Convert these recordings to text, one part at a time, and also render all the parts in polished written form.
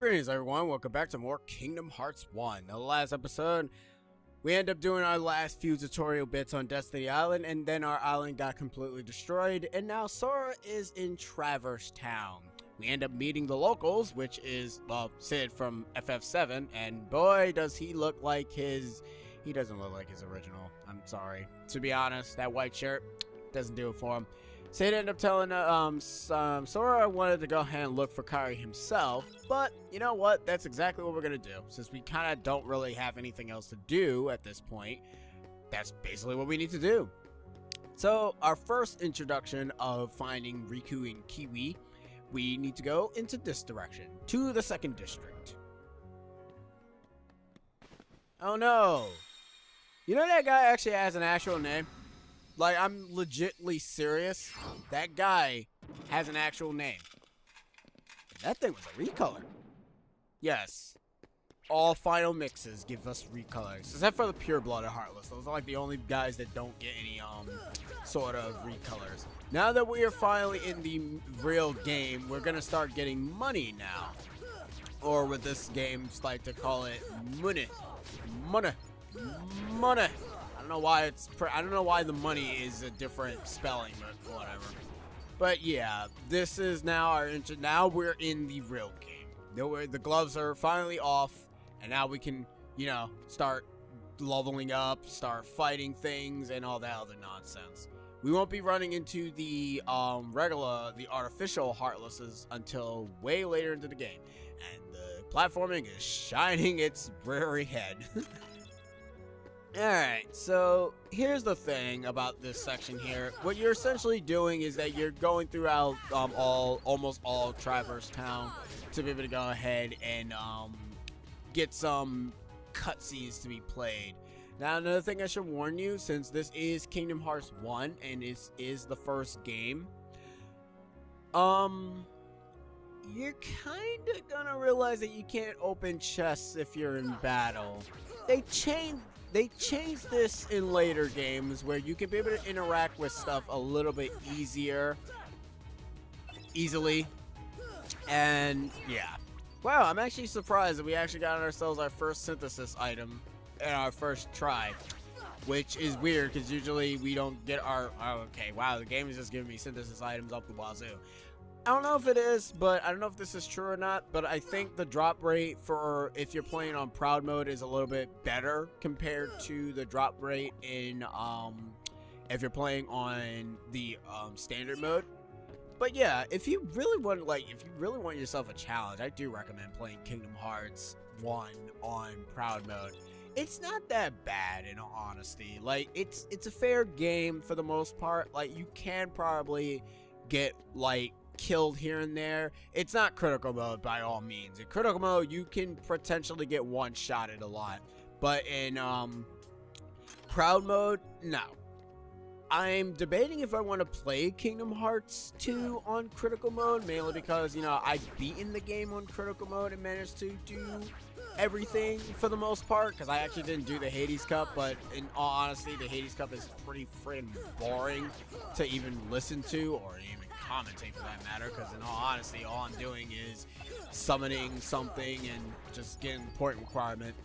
Greetings everyone, welcome back to more Kingdom Hearts 1. In the last episode, we ended up doing our last few tutorial bits on Destiny Island, and then our island got completely destroyed, and now Sora is in Traverse Town. We end up meeting the locals, which is, well, Sid from FF7, and boy does he look like his... He doesn't look like his original, I'm sorry. To be honest, that white shirt doesn't do it for him. Sid ended up telling Sora wanted to go ahead and look for Kairi himself, but you know what? That's exactly what we're going to do. Since we kind of don't really have anything else to do at this point, that's basically what we need to do. So, our first introduction of finding Riku and Kairi, we need to go into this direction, to the second district. Oh no! You know that guy actually has an actual name? Like, I'm legitimately serious. That guy has an actual name. That thing was a recolor. Yes. All final mixes give us recolors. Except for the pure-blooded Heartless. Those are like the only guys that don't get any, sort of recolors. Now that we are finally in the real game, we're gonna start getting money now. Or with this game, just like to call it money. Money. Money. I don't know why the money is a different spelling, but whatever. But yeah, this is now our intro. Now we're in the real game. The gloves are finally off, and now we can, you know, start leveling up, start fighting things, and all that other nonsense. We won't be running into the artificial Heartlesses until way later into the game, and the platforming is shining its dreary head. Alright, so here's the thing about this section here. What you're essentially doing is that you're going throughout almost all Traverse Town to be able to go ahead and get some cutscenes to be played. Now, another thing I should warn you, since this is Kingdom Hearts 1 and it is the first game, you're kind of gonna realize that you can't open chests if you're in battle. They changed this in later games where you can be able to interact with stuff a little bit easily, and yeah. Wow, I'm actually surprised that we actually got ourselves our first synthesis item in our first try, which is weird because usually we don't get our, okay, wow, the game is just giving me synthesis items up the wazoo. I don't know if it is, but I don't know if this is true or not, but I think the drop rate for if you're playing on Proud Mode is a little bit better compared to the drop rate in if you're playing on the standard mode. But yeah, if you really want yourself a challenge, I do recommend playing Kingdom Hearts 1 on Proud Mode. It's not that bad, in all honesty. Like, it's a fair game for the most part. Like, you can probably get like killed here and there. It's not critical mode by all means. In critical mode, you can potentially get one-shotted a lot, but in Proud Mode, no. I'm debating if I want to play Kingdom Hearts 2 on critical mode, mainly because, you know, I've beaten the game on critical mode and managed to do everything for the most part, because I actually didn't do the Hades Cup, but in all honesty, the Hades Cup is pretty freaking boring to even listen to, or even commentate for that matter, because in all honesty, all I'm doing is summoning something and just getting the point requirement.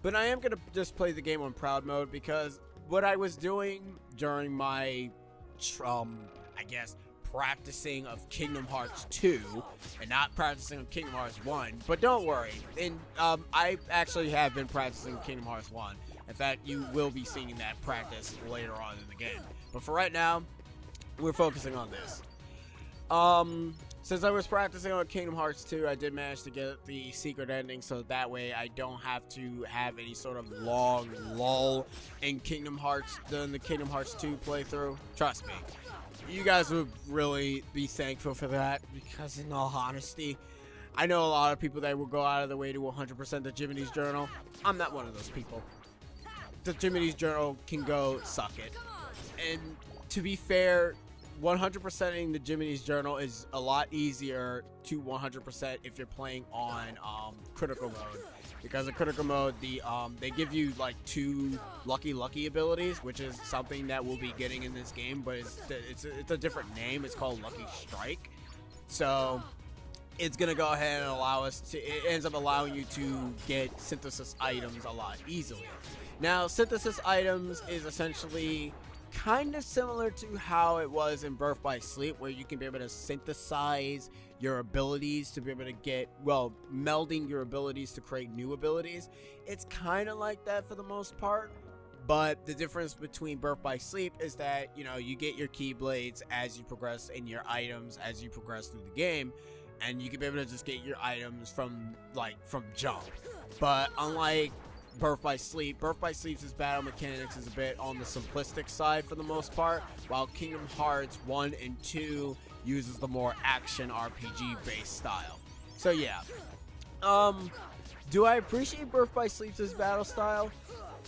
But I am going to just play the game on Proud Mode, because what I was doing during my, I guess, practicing of Kingdom Hearts 2, and not practicing of Kingdom Hearts 1, but don't worry, I actually have been practicing Kingdom Hearts 1. In fact, you will be seeing that practice later on in the game. But for right now, we're focusing on this. Since I was practicing on Kingdom Hearts 2, I did manage to get the secret ending, so that way I don't have to have any sort of long lull in Kingdom Hearts during the Kingdom Hearts 2 playthrough. Trust me, you guys would really be thankful for that, because in all honesty, I know a lot of people that will go out of their way to 100% the Jiminy's Journal. I'm not one of those people. The Jiminy's Journal can go suck it. And to be fair, 100%ing the Jiminy's Journal is a lot easier to 100% if you're playing on critical mode, because in critical mode they give you like 2 lucky abilities, which is something that we'll be getting in this game, but it's a different name. It's called Lucky Strike. So it's gonna go ahead and allow us to, it ends up allowing you to get synthesis items a lot easily. Now, synthesis items is essentially kind of similar to how it was in Birth by Sleep, where you can be able to synthesize your abilities to be able to get, well, melding your abilities to create new abilities. It's kind of like that for the most part, but the difference between Birth by Sleep is that, you know, you get your Keyblades as you progress in your items as you progress through the game, and you can be able to just get your items from jump. But unlike Birth by Sleep's battle mechanics is a bit on the simplistic side for the most part, while Kingdom Hearts 1 and 2 uses the more action RPG based style. So yeah, do I appreciate Birth by Sleep's battle style?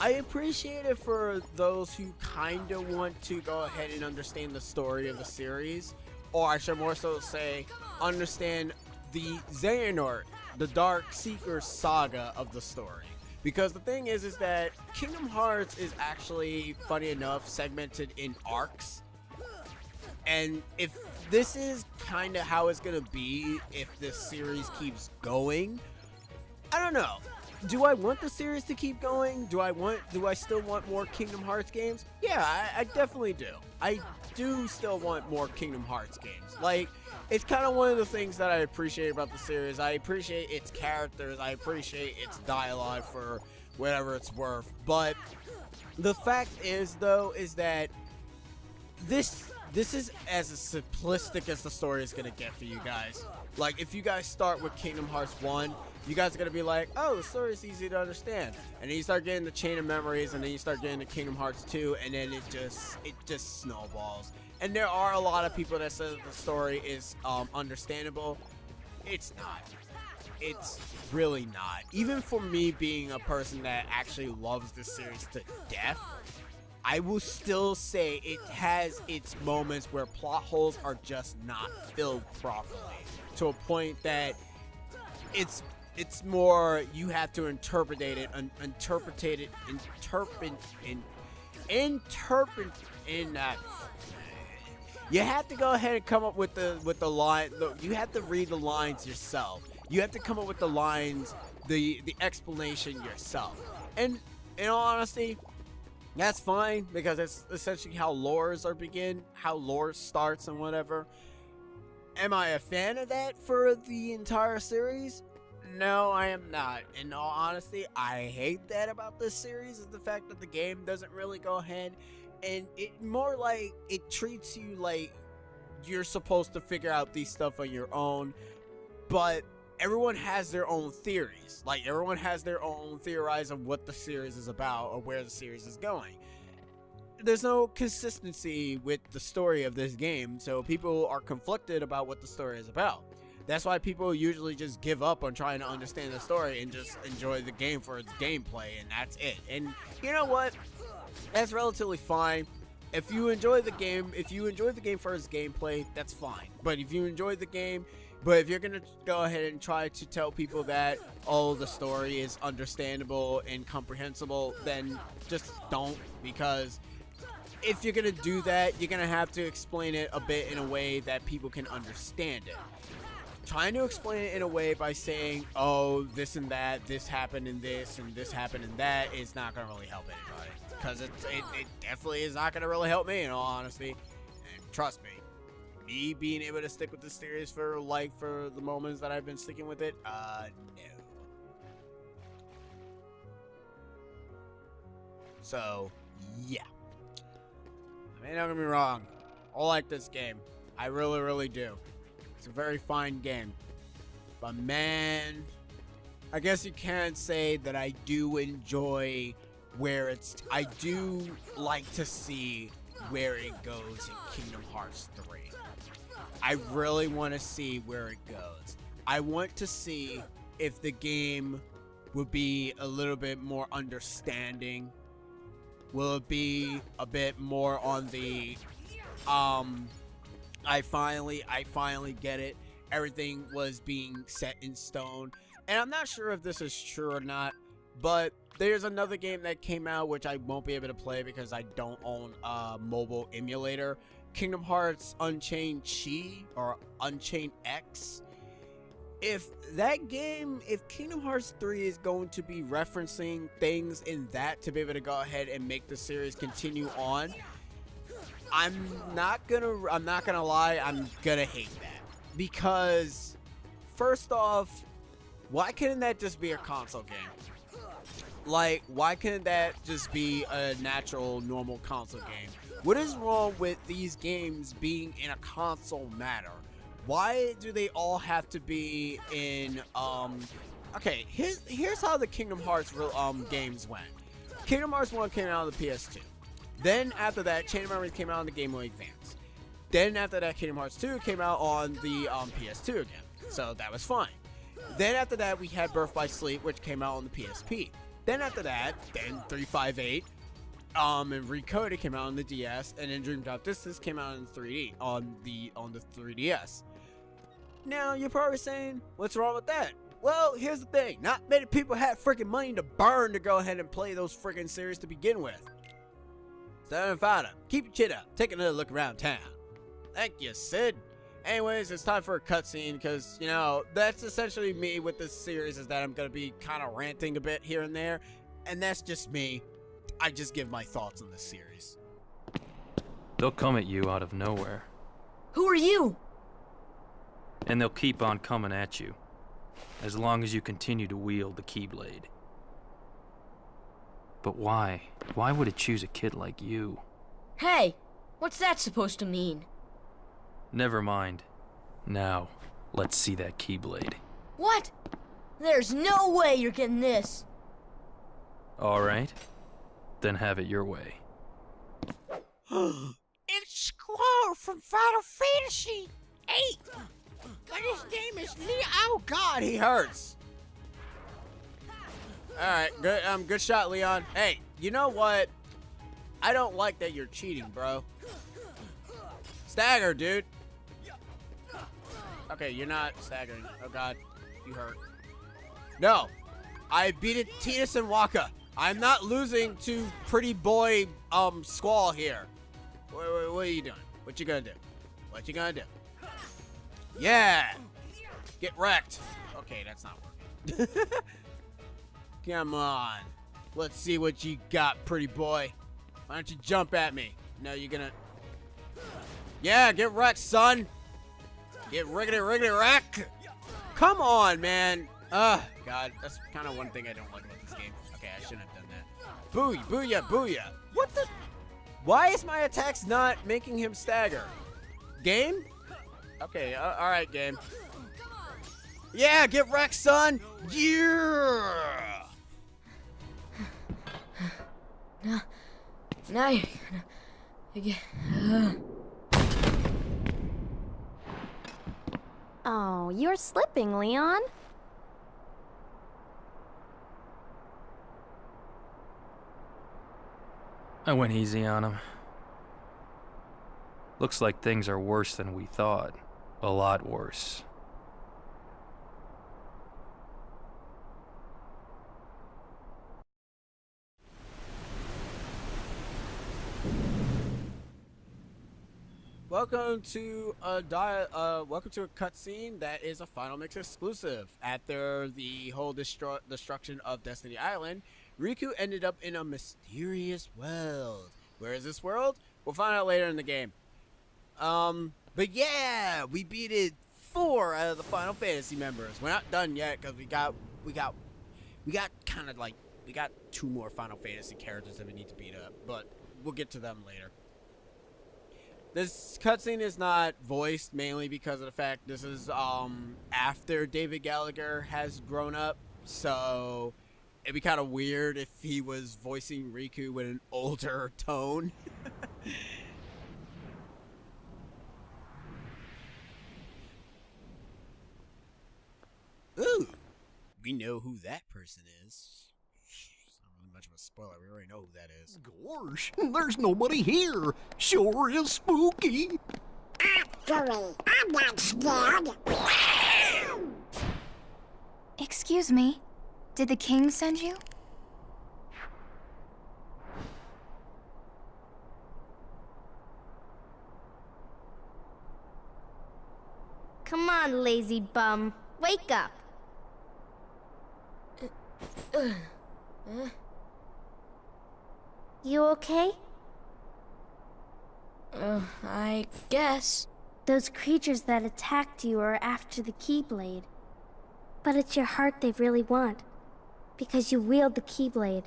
I appreciate it for those who kind of want to go ahead and understand the story of the series, or I should more so say, understand the Xehanort, the Dark Seeker saga of the story. Because the thing is that Kingdom Hearts is actually, funny enough, segmented in arcs. And if this is kind of how it's going to be if this series keeps going, I don't know. Do I want the series to keep going? Do I still want more Kingdom Hearts games? Yeah, I definitely do. I do still want more Kingdom Hearts games. Like, it's kind of one of the things that I appreciate about the series. I appreciate its characters. I appreciate its dialogue for whatever it's worth. But the fact is, though, is that this is as simplistic as the story is going to get for you guys. Like, if you guys start with Kingdom Hearts 1, you guys are going to be like, oh, the story is easy to understand. And then you start getting the Chain of Memories, and then you start getting the Kingdom Hearts 2, and then it just snowballs. And there are a lot of people that say that the story is understandable. It's not. It's really not. Even for me being a person that actually loves this series to death, I will still say it has its moments where plot holes are just not filled properly, to a point that it's more, you have to interpret it you have to go ahead and come up with the line. You have to read the lines yourself. You have to come up with the lines, the explanation yourself. And in all honesty, that's fine, because it's essentially how lores how lore starts and whatever. Am I a fan of that for the entire series? No, I am not. In all honesty, I hate that about this series, is the fact that the game doesn't really go ahead, and it more like it treats you like you're supposed to figure out these stuff on your own. But everyone has their own theories. Like, everyone has their own theories of what the series is about or where the series is going. There's no consistency with the story of this game, so people are conflicted about what the story is about. That's why people usually just give up on trying to understand the story and just enjoy the game for its gameplay, and that's it. And you know what? That's relatively fine. If you enjoy the game for its gameplay, that's fine. But if you're gonna go ahead and try to tell people that, oh, the story is understandable and comprehensible, then just don't, because if you're gonna do that, you're gonna have to explain it a bit in a way that people can understand it. Trying to explain it in a way by saying, oh, this and that, this happened in this, and this happened in that, is not gonna really help anybody. Because it definitely is not gonna really help me, in all honesty. And trust me being able to stick with this series for the moments that I've been sticking with it, no. So, yeah. I mean, don't get me wrong, I like this game. I really, really do. It's a very fine game. But man, I guess you can say that I do enjoy I do like to see where it goes in Kingdom Hearts 3. I really want to see where it goes. I want to see if the game would be a little bit more understanding. Will it be a bit more on the I finally get it. Everything was being set in stone. And I'm not sure if this is true or not, but there's another game that came out which I won't be able to play because I don't own a mobile emulator. Kingdom Hearts Unchained Chi or Unchained X. if that game, if Kingdom Hearts 3 is going to be referencing things in that to be able to go ahead and make the series continue on, I'm not gonna lie, I'm gonna hate that. Because first off, why couldn't that just be a console game? Like, why couldn't that just be a natural, normal console game? What is wrong with these games being in a console manner? Why do they all have to be in, okay, here's how the Kingdom Hearts games went. Kingdom Hearts 1 came out on the PS2. Then after that, Chain of Memories came out on the Game Boy Advance. Then after that, Kingdom Hearts 2 came out on the PS2 again. So that was fine. Then after that, we had Birth by Sleep, which came out on the PSP. Then after that, 358, and Recoded came out on the DS, and then Dream Drop Distance came out on the 3D, on the 3DS. Now, you're probably saying, what's wrong with that? Well, here's the thing. Not many people had freaking money to burn to go ahead and play those freaking series to begin with. So Fada, keep your chin up. Take another look around town. Thank you, Sid. Anyways, it's time for a cutscene because, you know, that's essentially me with this series, is that I'm going to be kind of ranting a bit here and there. And that's just me. I just give my thoughts on this series. They'll come at you out of nowhere. Who are you? And they'll keep on coming at you, as long as you continue to wield the Keyblade. But why? Why would it choose a kid like you? Hey, what's that supposed to mean? Never mind. Now, let's see that Keyblade. What? There's no way you're getting this. Alright, then have it your way. It's Squall from Final Fantasy 8. But his name is Leon. Oh God, he hurts. All right, good shot, Leon. Hey, you know what? I don't like that you're cheating, bro. Stagger, dude. Okay, you're not staggering. Oh God, you hurt. No, I beat it, Tidus and Waka. I'm not losing to pretty boy Squall here. What are you doing? What you gonna do? What you gonna do? Yeah! Get wrecked. Okay, that's not working. Come on. Let's see what you got, pretty boy. Why don't you jump at me? No, you're gonna... Yeah, get wrecked, son! Get riggedy wreck! Come on, man! Ugh, God, that's kind of one thing I don't like about this game. Okay, I shouldn't have done that. Booyah, booyah, booyah! What the... Why is my attacks not making him stagger? Game? Okay, alright, game. Yeah, get wrecked, son! Yeah! Now you're gonna get... Oh, you're slipping, Leon. I went easy on him. Looks like things are worse than we thought. A lot worse. Welcome to a cutscene that is a Final Mix exclusive. After the whole destruction of Destiny Island, Riku ended up in a mysterious world. Where is this world? We'll find out later in the game. But yeah, we beat it 4 out of the Final Fantasy members. We're not done yet because we got kind of like, we got 2 more Final Fantasy characters that we need to beat up, but we'll get to them later. This cutscene is not voiced mainly because of the fact this is after David Gallagher has grown up, so it'd be kind of weird if he was voicing Riku with an older tone. Ooh, we know who that person is. It's not really much of a spoiler. We already know who that is. Gosh, there's nobody here. Sure is spooky. Actually, I'm not scared. Excuse me. Did the king send you? Come on, lazy bum. Wake up. You okay? I guess. Those creatures that attacked you are after the Keyblade. But it's your heart they really want. Because you wield the Keyblade.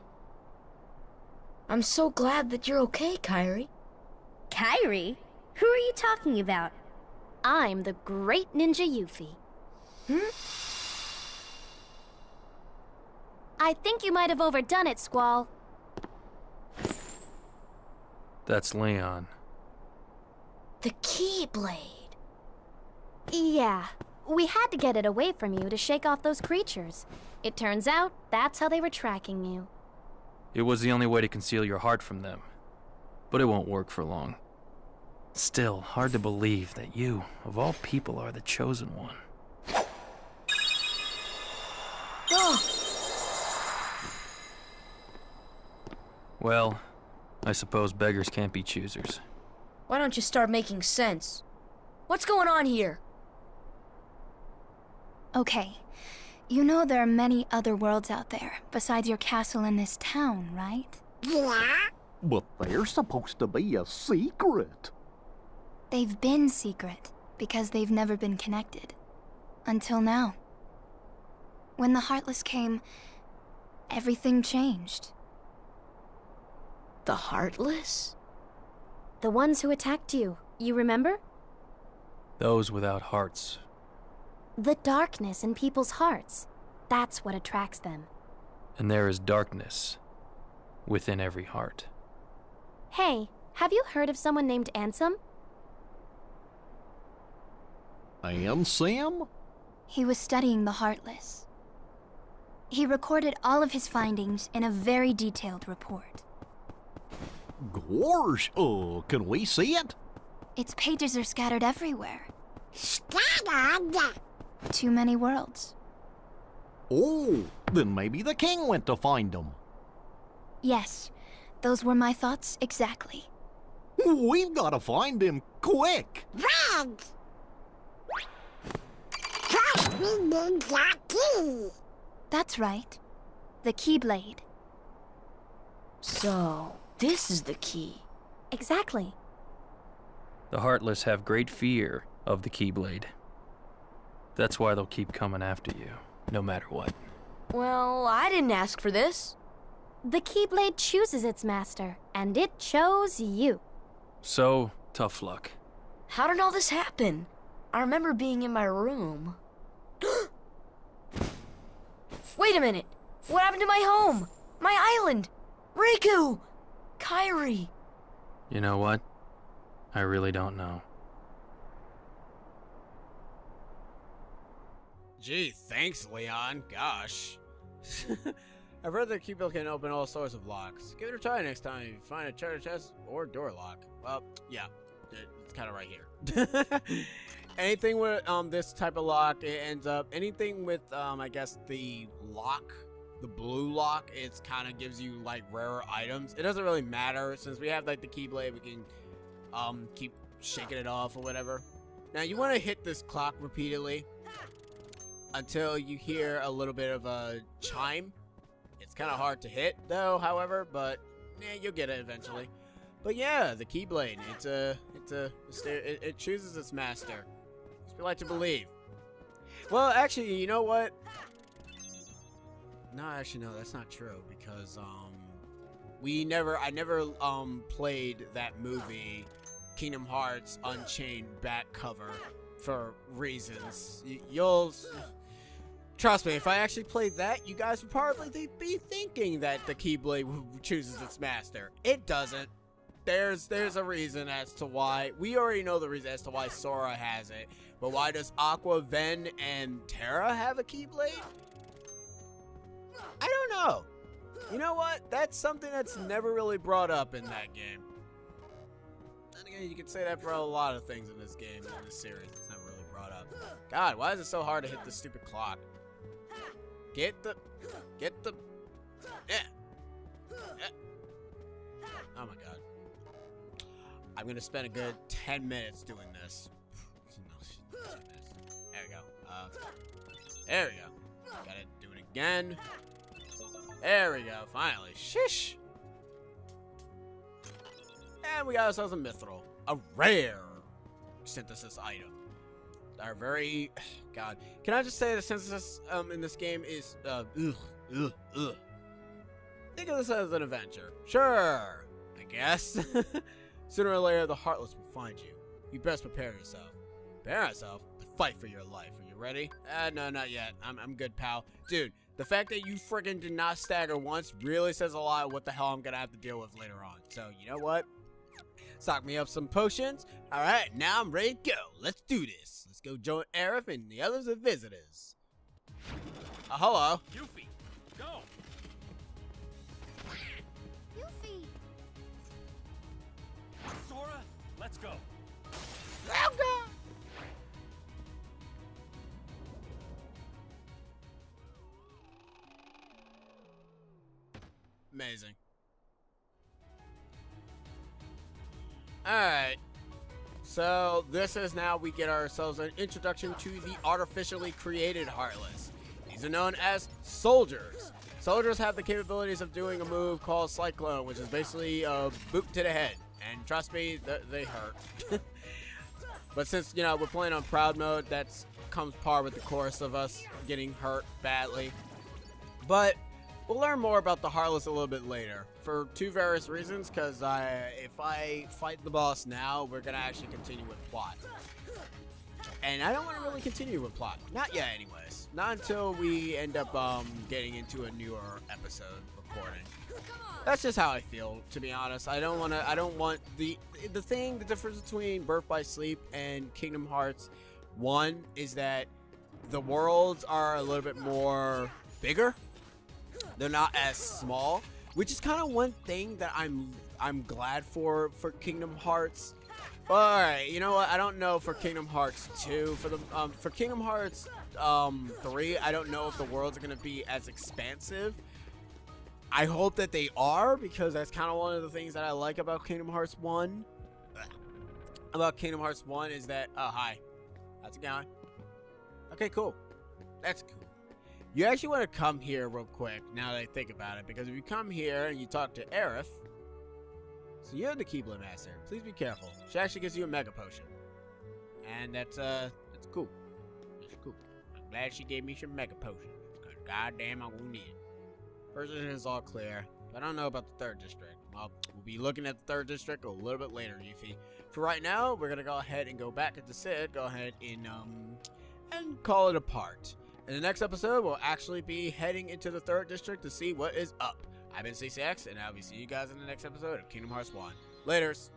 I'm so glad that you're okay, Kairi. Kairi? Who are you talking about? I'm the great ninja Yuffie. I think you might have overdone it, Squall. That's Leon. The Keyblade. Yeah, we had to get it away from you to shake off those creatures. It turns out that's how they were tracking you. It was the only way to conceal your heart from them. But it won't work for long. Still, hard to believe that you, of all people, are the chosen one. Oh, Well, I suppose beggars can't be choosers. why don't you start making sense? What's going on here? Okay. You know there are many other worlds out there, besides your castle in this town, right? Yeah? But they're supposed to be a secret. They've been secret, because they've never been connected. Until now. When the Heartless came, everything changed. The Heartless? The ones who attacked you, you remember? Those without hearts. The darkness in people's hearts. That's what attracts them. And there is darkness within every heart. Hey, have you heard of someone named Ansem? And Sam? He was studying the Heartless. He recorded all of his findings in a very detailed report. Gosh, can we see it? Its pages are scattered everywhere. Scattered? Too many worlds. Oh, then maybe the king went to find them. Yes, those were my thoughts exactly. We've got to find him quick. Red! First we need the key. That's right. The Keyblade. So, this is the key. Exactly. The Heartless have great fear of the Keyblade. That's why they'll keep coming after you, no matter what. Well, I didn't ask for this. The Keyblade chooses its master, and it chose you. So, tough luck. How did all this happen? I remember being in my room. Wait a minute! What happened to my home? My island? Riku! Kairi! You know what? I really don't know. Gee, thanks, Leon. Gosh. I've heard that Keyblade can open all sorts of locks. Give it a try next time you find a treasure chest or door lock. Well, yeah, it's kind of right here. Anything with this type of lock, it ends up anything with I guess the lock, the blue lock, it kind of gives you like rarer items. It doesn't really matter since we have like the Keyblade. We can keep shaking it off or whatever. Now you want to hit this clock repeatedly until you hear a little bit of a chime. It's kind of hard to hit though, however, but yeah, you'll get it eventually. But yeah, the Keyblade, it chooses its master. As we like to believe. Well, actually, you know what? No, actually, no, that's not true because I never played that movie, Kingdom Hearts Unchained back cover for reasons. You'll trust me, if I actually played that, you guys would probably be thinking that the Keyblade chooses its master. It doesn't. There's a reason as to why. We already know the reason as to why Sora has it. But why does Aqua, Ven, and Terra have a Keyblade? I don't know. You know what? That's something that's never really brought up in that game. And again, you can say that for a lot of things in this game, in this series. It's never really brought up. God, why is it so hard to hit this stupid clock? Get the, yeah. Oh my God. I'm gonna spend a good 10 minutes doing this. There we go. There we go. Gotta do it again. There we go, finally. Shish! And we got ourselves a mithril. A rare synthesis item. Our very... God. Can I just say the synthesis in this game is... Think of this as an adventure. Sure, I guess. Sooner or later, the Heartless will find you. You best prepare yourself. Prepare yourself to fight for your life. Are you ready? No, not yet. I'm good, pal. Dude, the fact that you friggin' did not stagger once really says a lot of what the hell I'm gonna have to deal with later on. So, you know what? Stock me up some potions. Alright, now I'm ready to go. Let's do this. Let's go join Aerith and the others as visitors. Hello. Yuffie, go! Yuffie! Sora, let's go. Amazing. Alright. So, this is now we get ourselves an introduction to the artificially created Heartless. These are known as soldiers. Soldiers have the capabilities of doing a move called Cyclone, which is basically a boot to the head. And trust me, they hurt. But since, you know, we're playing on Proud Mode, that comes par with the course of us getting hurt badly. But we'll learn more about the Heartless a little bit later for two various reasons, because if I fight the boss now, we're going to actually continue with plot. And I don't want to really continue with plot. Not yet, anyways. Not until we end up getting into a newer episode recording. That's just how I feel, to be honest. I don't want the difference between Birth by Sleep and Kingdom Hearts 1 is that the worlds are a little bit more bigger. They're not as small, which is kind of one thing that I'm glad for Kingdom Hearts. All right, you know what? I don't know for Kingdom Hearts 2. For Kingdom Hearts 3, I don't know if the worlds are going to be as expansive. I hope that they are, because that's kind of one of the things that I like about Kingdom Hearts 1. About Kingdom Hearts 1 is that, oh, hi. How's it going? Okay, cool. That's cool. You actually want to come here real quick, now that I think about it, because if you come here and you talk to Aerith, so you're the Keyblade Master. Please be careful. She actually gives you a Mega Potion. And that's cool. That's cool. I'm glad she gave me some Mega Potions, because goddamn I'm gonna need it. First district is all clear. I don't know about the third district. Well, we'll be looking at the third district a little bit later, Yuffie. For right now, we're gonna go ahead and go back into Sid. Go ahead and call it a part. In the next episode, we'll actually be heading into the third district to see what is up. I've been CCX, and I'll be seeing you guys in the next episode of Kingdom Hearts 1. Laters.